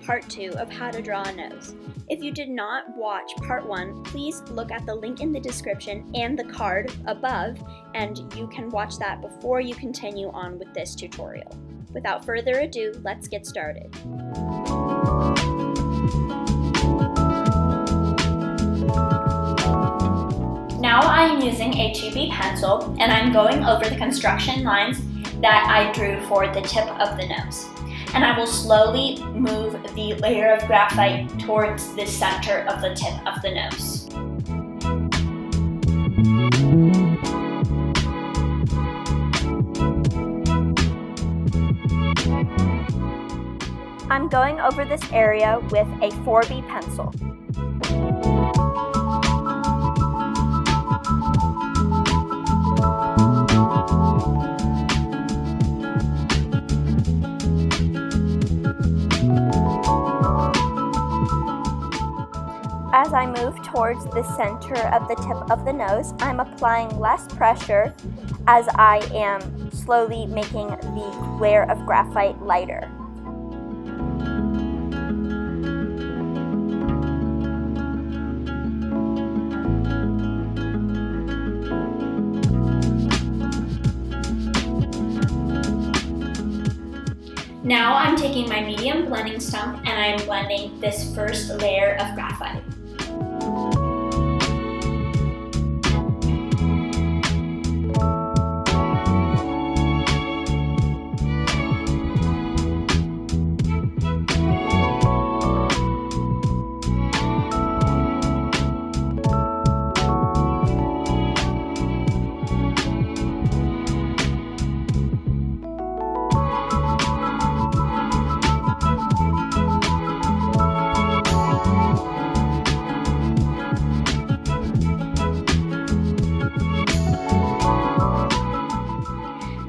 part 2 of how to draw a nose. If you did not watch part 1, please look at the link in the description and the card above, and you can watch that before you continue on with this tutorial. Without further ado, let's get started. Now I am using a 2B pencil, and I'm going over the construction lines that I drew for the tip of the nose. And I will slowly move the layer of graphite towards the center of the tip of the nose. I'm going over this area with a 4B pencil. As I move towards the center of the tip of the nose, I'm applying less pressure as I am slowly making the layer of graphite lighter. Now I'm taking my medium blending stump and I'm blending this first layer of graphite.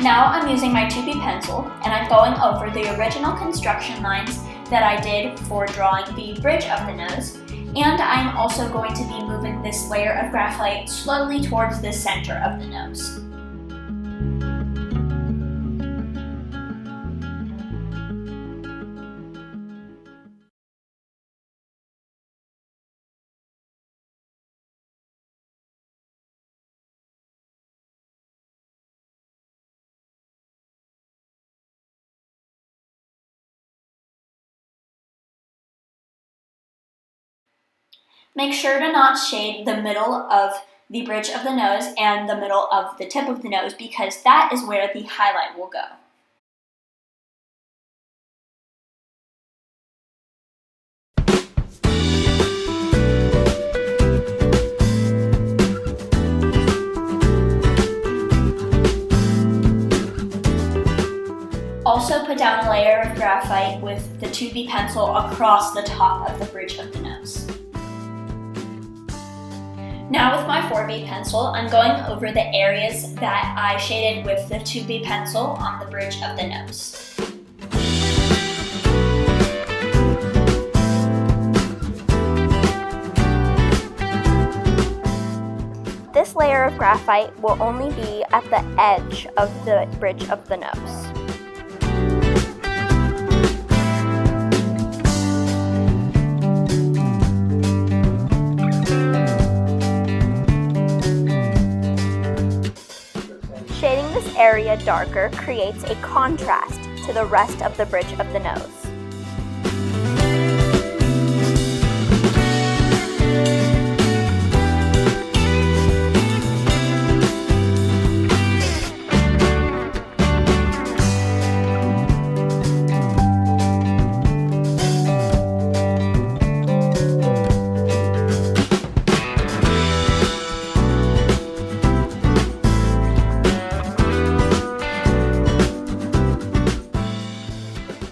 Now I'm using my 2B pencil and I'm going over the original construction lines that I did for drawing the bridge of the nose, and I'm also going to be moving this layer of graphite slowly towards the center of the nose. Make sure to not shade the middle of the bridge of the nose and the middle of the tip of the nose, because that is where the highlight will go. Also put down a layer of graphite with the 2B pencil across the top of the bridge of the nose. Now with my 4B pencil, I'm going over the areas that I shaded with the 2B pencil on the bridge of the nose. This layer of graphite will only be at the edge of the bridge of the nose. Shading this area darker creates a contrast to the rest of the bridge of the nose.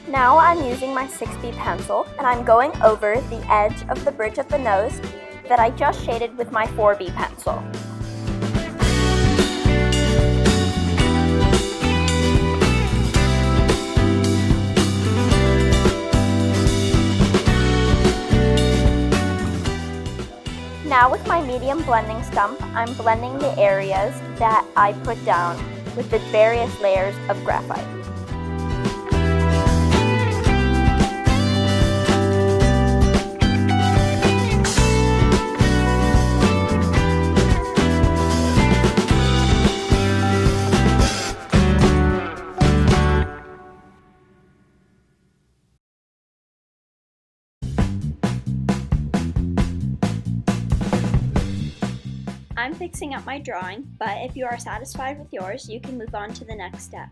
Now I'm using my 6B pencil and I'm going over the edge of the bridge of the nose that I just shaded with my 4B pencil. Now with my medium blending stump, I'm blending the areas that I put down with the various layers of graphite. I'm fixing up my drawing, but if you are satisfied with yours, you can move on to the next step.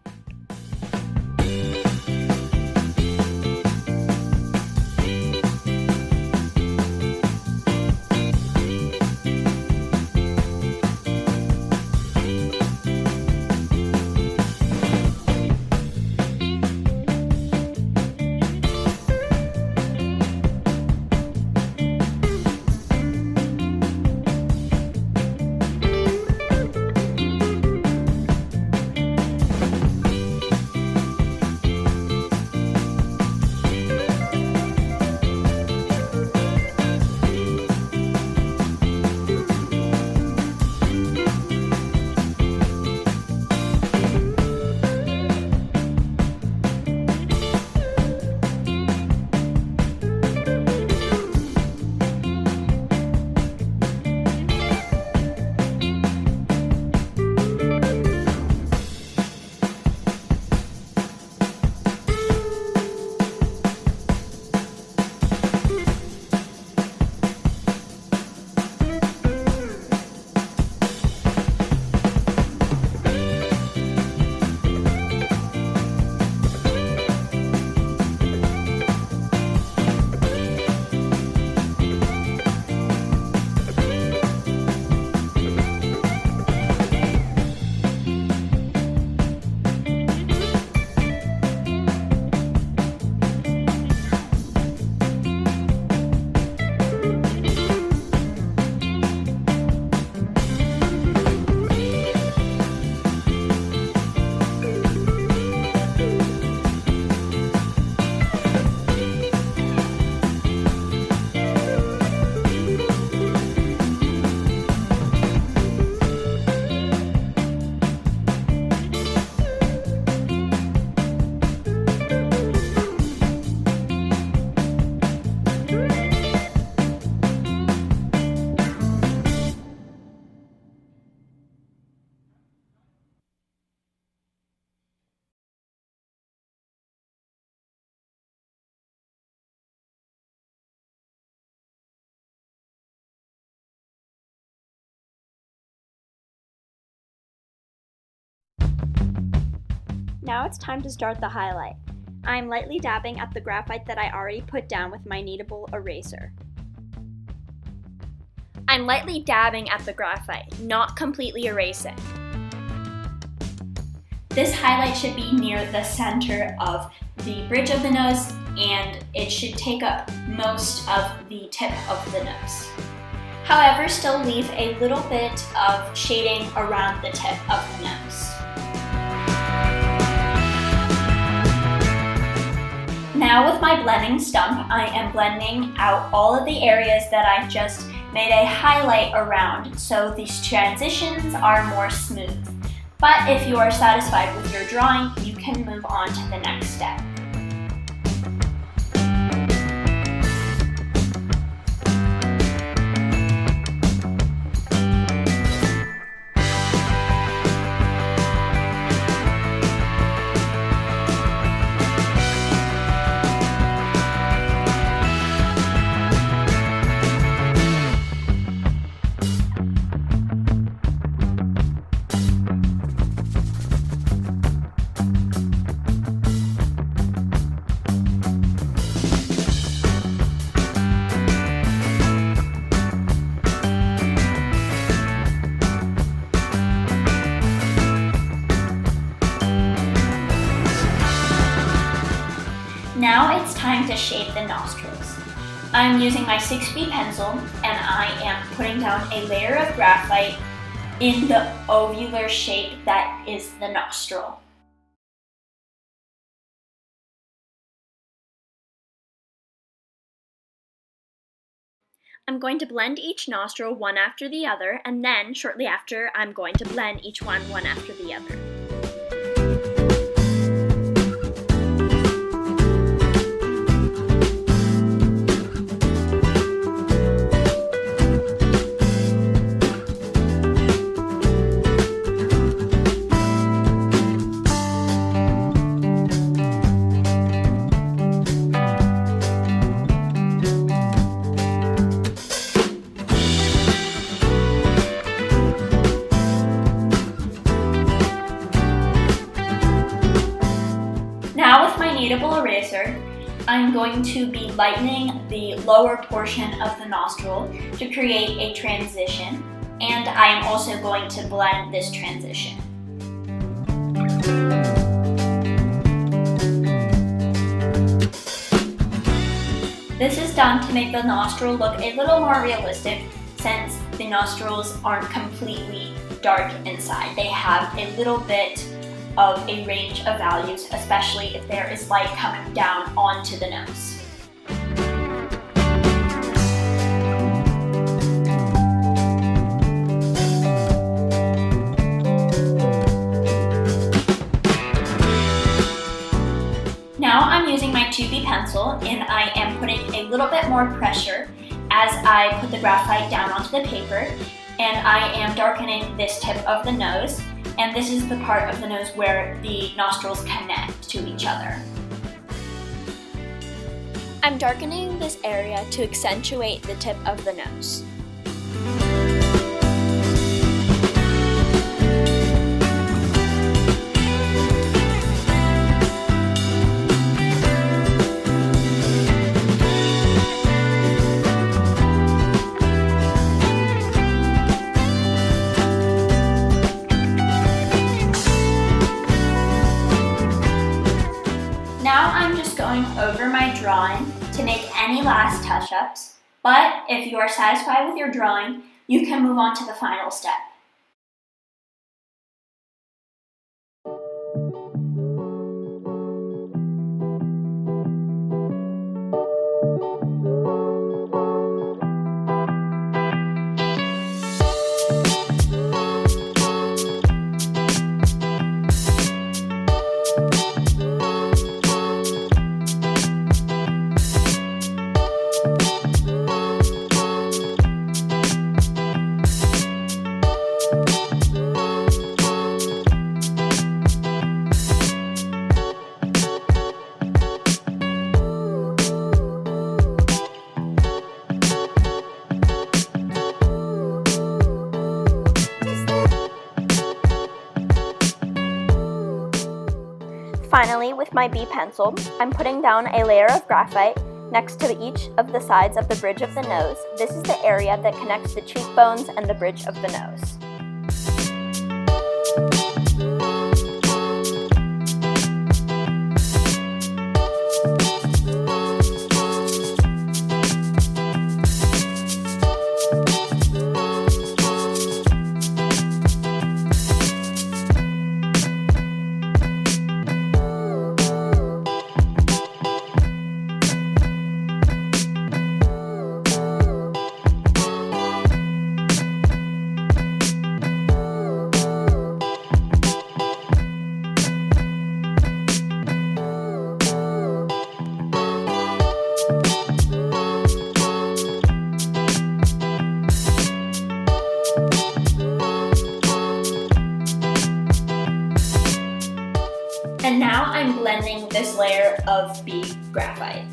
Now it's time to start the highlight. I'm lightly dabbing at the graphite that I already put down with my Kneadable eraser. I'm lightly dabbing at the graphite, not completely erasing. This highlight should be near the center of the bridge of the nose, and it should take up most of the tip of the nose. However, still leave a little bit of shading around the tip of the nose. Now with my blending stump, I am blending out all of the areas that I just made a highlight around, so these transitions are more smooth. But if you are satisfied with your drawing, you can move on to the next step. Now it's time to shape the nostrils. I'm using my 6B pencil and I am putting down a layer of graphite in the ovular shape that is the nostril. I'm going to blend each nostril one after the other, and then shortly after I'm going to blend each one after the other. I'm going to be lightening the lower portion of the nostril to create a transition, and I am also going to blend this transition. This is done to make the nostril look a little more realistic, since the nostrils aren't completely dark inside. They have a little bit of a range of values, especially if there is light coming down onto the nose. Now I'm using my 2B pencil, and I am putting a little bit more pressure as I put the graphite down onto the paper, and I am darkening this tip of the nose, and this is the part of the nose where the nostrils connect to each other. I'm darkening this area to accentuate the tip of the nose. Now I'm just going over my drawing to make any last touch-ups, but if you are satisfied with your drawing, you can move on to the final step. Finally, with my B pencil, I'm putting down a layer of graphite next to each of the sides of the bridge of the nose. This is the area that connects the cheekbones and the bridge of the nose. And now I'm blending this layer of B graphite.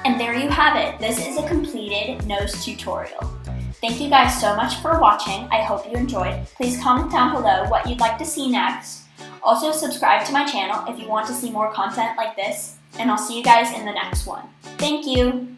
And there you have it. This is a completed nose tutorial. Thank you guys so much for watching. I hope you enjoyed. Please comment down below what you'd like to see next. Also subscribe to my channel if you want to see more content like this, and I'll see you guys in the next one. Thank you!